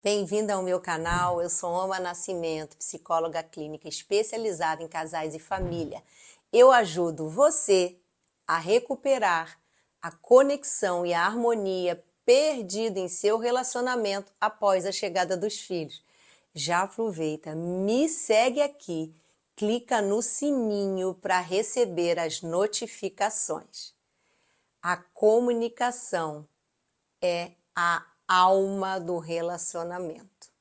Bem-vinda ao meu canal, eu sou Oma Nascimento, psicóloga clínica especializada em casais e família. Eu ajudo você a recuperar a conexão e a harmonia perdida em seu relacionamento após a chegada dos filhos. Já aproveita, me segue aqui, clica no sininho para receber as notificações. A comunicação é a alma do relacionamento.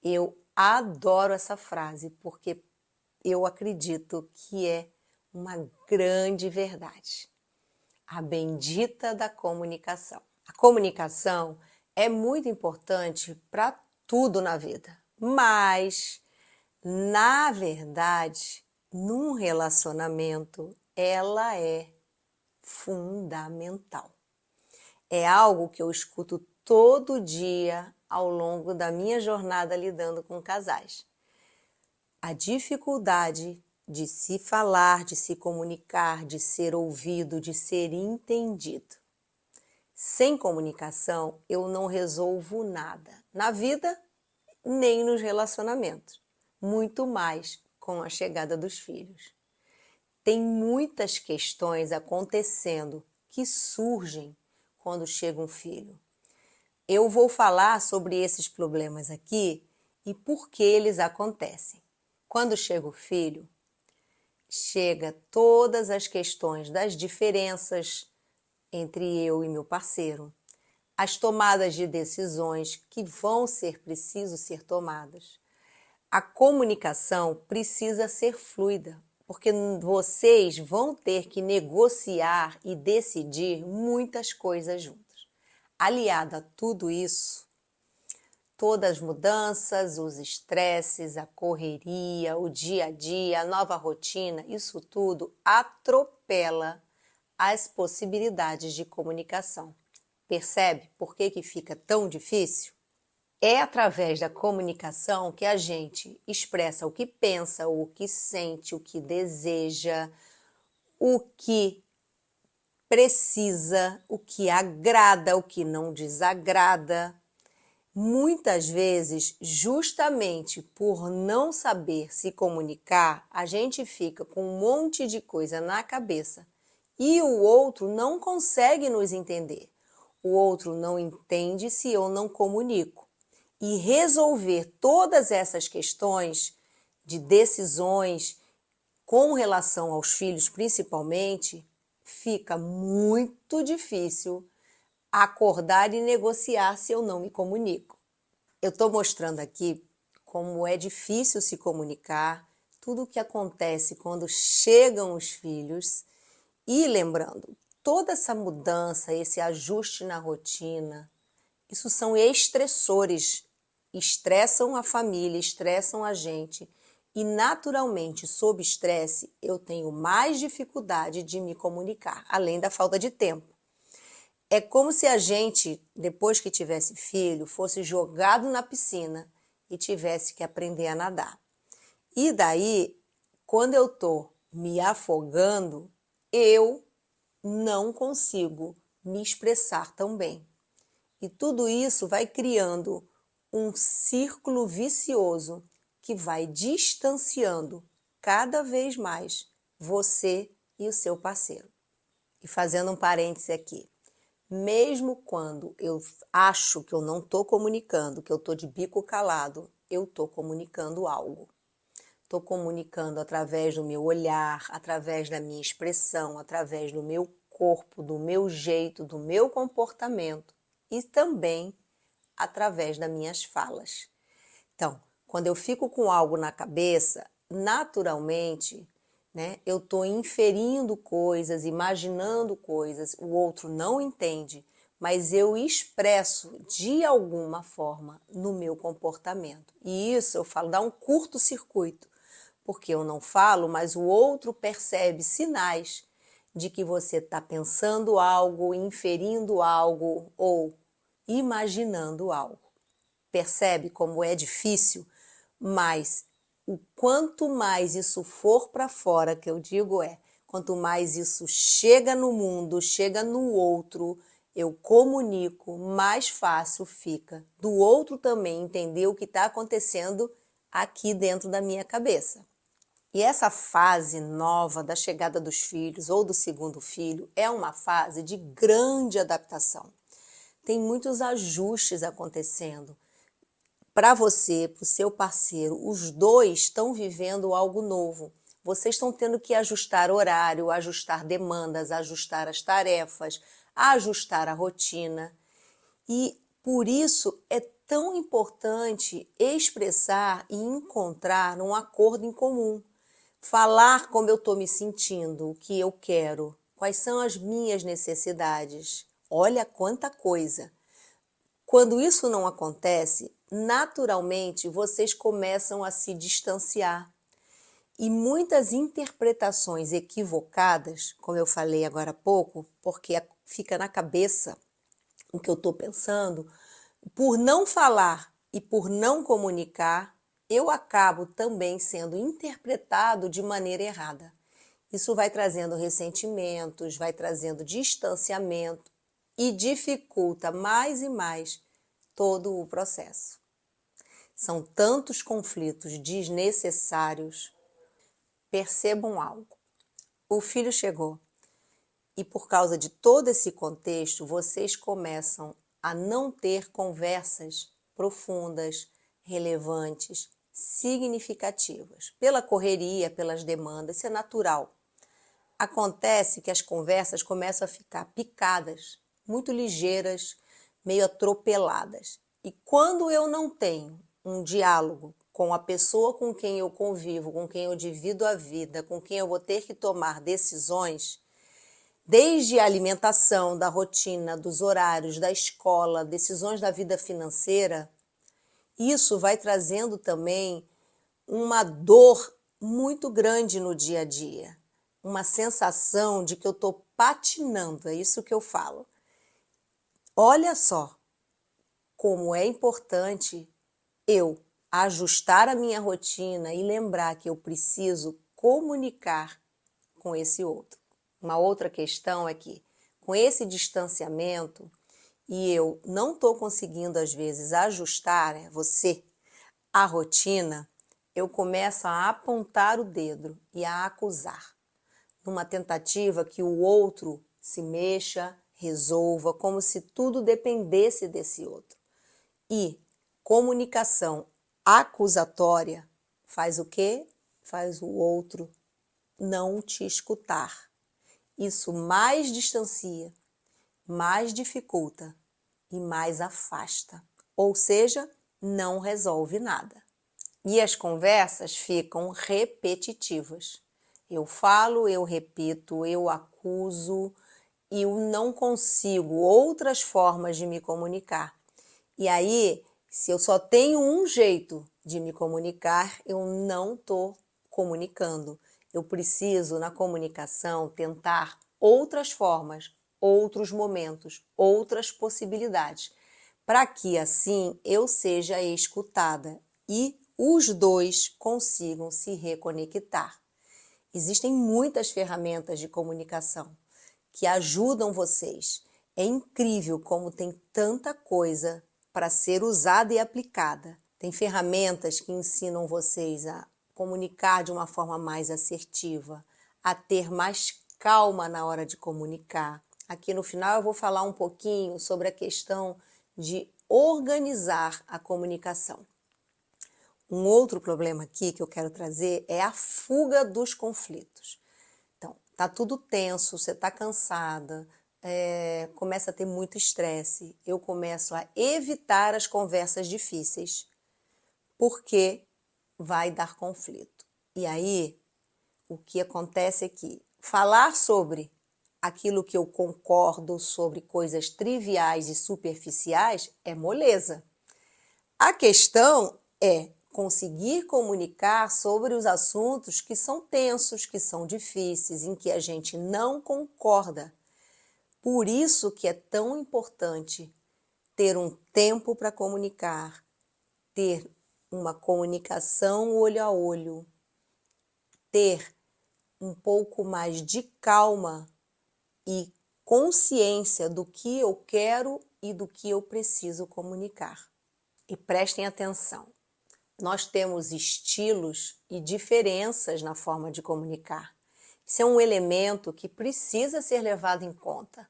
Eu adoro essa frase porque eu acredito que é uma grande verdade. A bendita da comunicação. A comunicação é muito importante para tudo na vida, mas, na verdade, num relacionamento, ela é fundamental. É algo que eu escuto todo dia ao longo da minha jornada lidando com casais. A dificuldade de se falar, de se comunicar, de ser ouvido, de ser entendido. Sem comunicação, eu não resolvo nada. Na vida, nem nos relacionamentos. Muito mais com a chegada dos filhos. Tem muitas questões acontecendo que surgem quando chega um filho. Eu vou falar sobre esses problemas aqui e por que eles acontecem. Quando chega o filho, chega todas as questões das diferenças entre eu e meu parceiro, as tomadas de decisões que vão ser preciso ser tomadas. A comunicação precisa ser fluida, porque vocês vão ter que negociar e decidir muitas coisas juntos. Aliado a tudo isso, todas as mudanças, os estresses, a correria, o dia a dia, a nova rotina, isso tudo atropela as possibilidades de comunicação. Percebe por que fica tão difícil? É através da comunicação que a gente expressa o que pensa, o que sente, o que deseja, o que precisa, o que agrada, o que não desagrada. Muitas vezes, justamente por não saber se comunicar, a gente fica com um monte de coisa na cabeça e o outro não consegue nos entender. O outro não entende se eu não comunico. E resolver todas essas questões de decisões com relação aos filhos principalmente, fica muito difícil acordar e negociar se eu não me comunico. Eu estou mostrando aqui como é difícil se comunicar, tudo o que acontece quando chegam os filhos e lembrando, toda essa mudança, esse ajuste na rotina, isso são estressores, estressam a família, estressam a gente e naturalmente, sob estresse, eu tenho mais dificuldade de me comunicar, além da falta de tempo. É como se a gente, depois que tivesse filho, fosse jogado na piscina e tivesse que aprender a nadar. E daí, quando eu estou me afogando, eu não consigo me expressar tão bem. E tudo isso vai criando um círculo vicioso que vai distanciando cada vez mais você e o seu parceiro. E fazendo um parêntese aqui, mesmo quando eu acho que eu não estou comunicando, que eu estou de bico calado, eu estou comunicando algo. Estou comunicando através do meu olhar, através da minha expressão, através do meu corpo, do meu jeito, do meu comportamento e também através das minhas falas. Então, quando eu fico com algo na cabeça, naturalmente, eu estou inferindo coisas, imaginando coisas, o outro não entende, mas eu expresso de alguma forma no meu comportamento. E isso eu falo, dá um curto-circuito, porque eu não falo, mas o outro percebe sinais de que você está pensando algo, inferindo algo ou imaginando algo. Percebe como é difícil? Mas o quanto mais isso for para fora, que eu digo quanto mais isso chega no mundo, chega no outro, eu comunico, mais fácil fica do outro também entender o que está acontecendo aqui dentro da minha cabeça. E essa fase nova da chegada dos filhos ou do segundo filho é uma fase de grande adaptação. Tem muitos ajustes acontecendo. Para você, para o seu parceiro, os dois estão vivendo algo novo. Vocês estão tendo que ajustar horário, ajustar demandas, ajustar as tarefas, ajustar a rotina. E por isso é tão importante expressar e encontrar um acordo em comum. Falar como eu estou me sentindo, o que eu quero, quais são as minhas necessidades. Olha quanta coisa! Quando isso não acontece, naturalmente vocês começam a se distanciar. E muitas interpretações equivocadas, como eu falei agora há pouco, porque fica na cabeça o que eu estou pensando, por não falar e por não comunicar, eu acabo também sendo interpretado de maneira errada. Isso vai trazendo ressentimentos, vai trazendo distanciamento e dificulta mais e mais todo o processo. São tantos conflitos desnecessários. Percebam algo. O filho chegou e por causa de todo esse contexto, vocês começam a não ter conversas profundas, relevantes, significativas. Pela correria, pelas demandas, isso é natural. Acontece que as conversas começam a ficar picadas, muito ligeiras, meio atropeladas. E quando eu não tenho um diálogo com a pessoa com quem eu convivo, com quem eu divido a vida, com quem eu vou ter que tomar decisões, desde a alimentação, da rotina, dos horários, da escola, decisões da vida financeira, isso vai trazendo também uma dor muito grande no dia a dia. Uma sensação de que eu estou patinando, é isso que eu falo. Olha só como é importante eu ajustar a minha rotina e lembrar que eu preciso comunicar com esse outro. Uma outra questão é que, com esse distanciamento, e eu não estou conseguindo, às vezes, ajustar, você, a rotina, eu começo a apontar o dedo e a acusar, numa tentativa que o outro se mexa, resolva, como se tudo dependesse desse outro. E comunicação acusatória faz o quê? Faz o outro não te escutar. Isso mais distancia, mais dificulta e mais afasta. Ou seja, não resolve nada. E as conversas ficam repetitivas. Eu falo, eu repito, eu acuso e eu não consigo outras formas de me comunicar. E aí, se eu só tenho um jeito de me comunicar, eu não estou comunicando. Eu preciso, na comunicação, tentar outras formas, outros momentos, outras possibilidades, para que assim eu seja escutada e os dois consigam se reconectar. Existem muitas ferramentas de comunicação que ajudam vocês. É incrível como tem tanta coisa para ser usada e aplicada. Tem ferramentas que ensinam vocês a comunicar de uma forma mais assertiva, a ter mais calma na hora de comunicar. Aqui no final eu vou falar um pouquinho sobre a questão de organizar a comunicação. Um outro problema aqui que eu quero trazer é a fuga dos conflitos. Então, tá tudo tenso, você tá cansada, começa a ter muito estresse, eu começo a evitar as conversas difíceis, porque vai dar conflito. E aí, o que acontece é que falar sobre aquilo que eu concordo, sobre coisas triviais e superficiais, é moleza. A questão é conseguir comunicar sobre os assuntos que são tensos, que são difíceis, em que a gente não concorda. Por isso que é tão importante ter um tempo para comunicar, ter uma comunicação olho a olho, ter um pouco mais de calma e consciência do que eu quero e do que eu preciso comunicar. E prestem atenção, nós temos estilos e diferenças na forma de comunicar. Isso é um elemento que precisa ser levado em conta.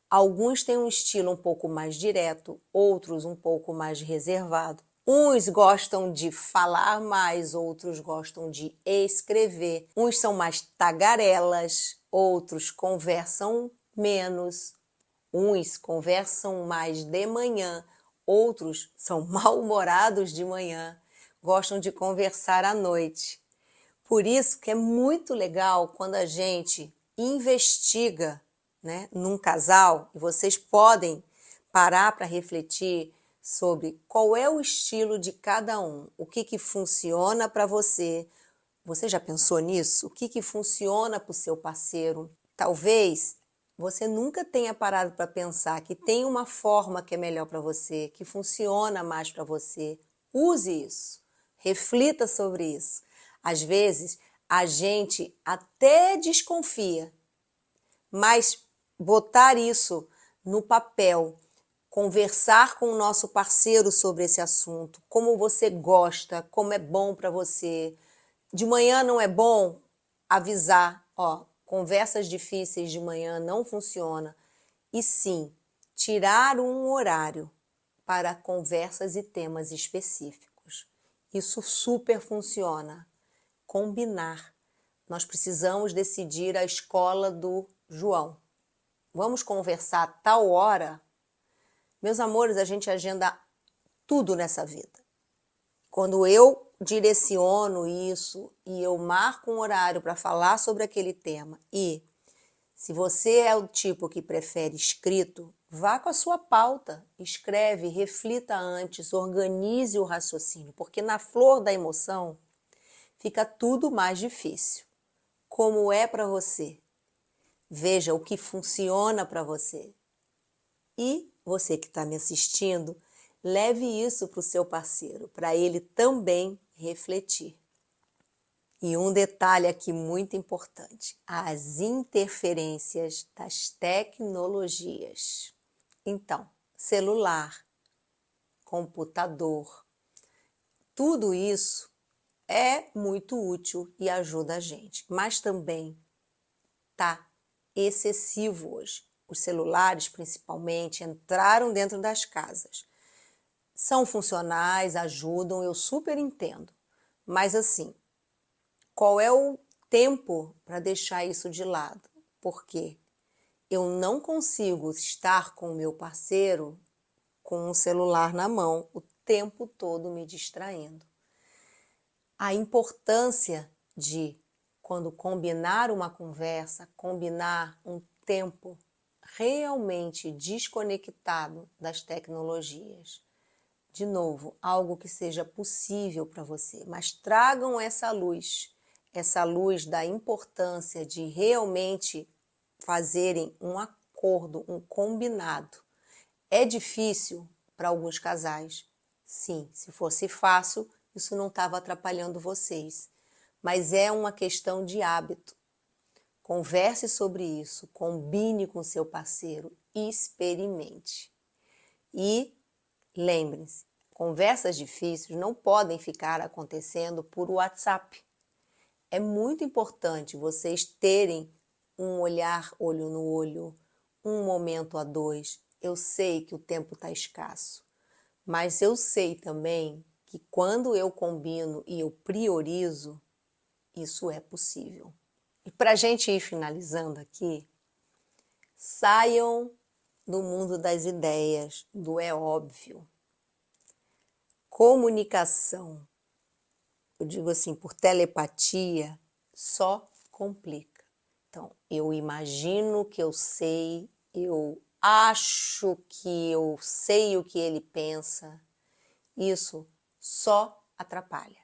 Alguns têm um estilo um pouco mais direto, outros um pouco mais reservado. Uns gostam de falar mais, outros gostam de escrever. Uns são mais tagarelas, outros conversam menos. Uns conversam mais de manhã, outros são mal-humorados de manhã, gostam de conversar à noite. Por isso que é muito legal quando a gente investiga, né, num casal, e vocês podem parar para refletir sobre qual é o estilo de cada um, o que funciona para você. Você já pensou nisso? O que funciona para o seu parceiro? Talvez você nunca tenha parado para pensar que tem uma forma que é melhor para você, que funciona mais para você. Use isso, reflita sobre isso. Às vezes, a gente até desconfia, mas botar isso no papel, conversar com o nosso parceiro sobre esse assunto, como você gosta, como é bom para você. De manhã não é bom? Avisar, ó, conversas difíceis de manhã não funciona. E sim, tirar um horário para conversas e temas específicos. Isso super funciona. Combinar. Nós precisamos decidir a escola do João. Vamos conversar tal hora? Meus amores, a gente agenda tudo nessa vida. Quando eu direciono isso e eu marco um horário para falar sobre aquele tema, e se você é o tipo que prefere escrito, vá com a sua pauta, escreve, reflita antes, organize o raciocínio, porque na flor da emoção fica tudo mais difícil. Como é para você? Veja o que funciona para você. E você que está me assistindo, leve isso para o seu parceiro, para ele também refletir. E um detalhe aqui muito importante, as interferências das tecnologias. Então, celular, computador, tudo isso é muito útil e ajuda a gente, mas também está excessivo hoje. Os celulares, principalmente, entraram dentro das casas. São funcionais, ajudam, eu super entendo. Mas assim, qual é o tempo para deixar isso de lado? Porque eu não consigo estar com o meu parceiro com o celular na mão o tempo todo me distraindo. A importância de, quando combinar uma conversa, combinar um tempo realmente desconectado das tecnologias. De novo, algo que seja possível para você, mas tragam essa luz da importância de realmente fazerem um acordo, um combinado. É difícil para alguns casais? Sim, se fosse fácil, isso não estava atrapalhando vocês, mas é uma questão de hábito. Converse sobre isso, combine com seu parceiro, experimente. E lembre-se, conversas difíceis não podem ficar acontecendo por WhatsApp. É muito importante vocês terem um olhar olho no olho, um momento a dois. Eu sei que o tempo está escasso, mas eu sei também que quando eu combino e eu priorizo, isso é possível. E para a gente ir finalizando aqui, saiam do mundo das ideias, do é óbvio. Comunicação, eu digo assim, por telepatia, só complica. Então, eu imagino que eu sei, eu acho que eu sei o que ele pensa, isso só atrapalha.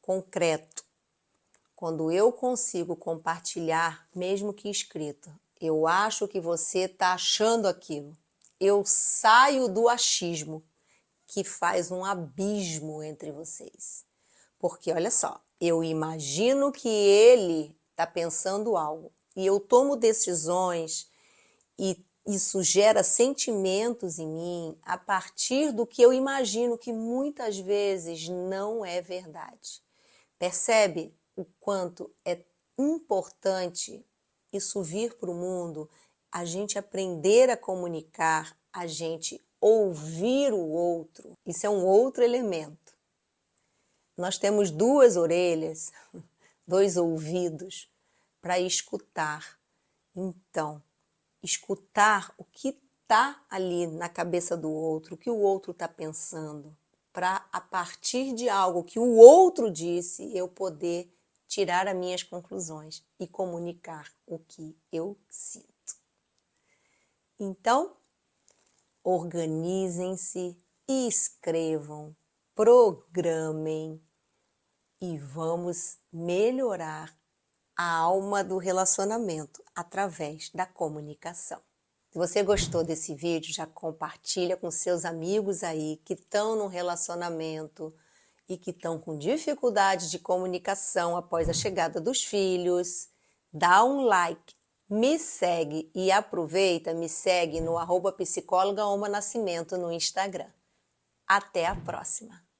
Concreto. Quando eu consigo compartilhar, mesmo que escrito, eu acho que você está achando aquilo. Eu saio do achismo, que faz um abismo entre vocês. Porque, olha só, eu imagino que ele está pensando algo. e eu tomo decisões e isso gera sentimentos em mim a partir do que eu imagino que muitas vezes não é verdade. Percebe o quanto é importante isso vir para o mundo, a gente aprender a comunicar, a gente ouvir o outro. Isso é um outro elemento. Nós temos 2 orelhas, 2 ouvidos para escutar. Então, escutar o que está ali na cabeça do outro, o que o outro está pensando, para a partir de algo que o outro disse, eu poder tirar as minhas conclusões e comunicar o que eu sinto. Então, organizem-se, escrevam, programem e vamos melhorar a alma do relacionamento através da comunicação. Se você gostou desse vídeo, já compartilha com seus amigos aí que estão num relacionamento e que estão com dificuldade de comunicação após a chegada dos filhos. Dá um like, me segue e aproveita, me segue no @psicóloga Oma Nascimento no Instagram. Até a próxima!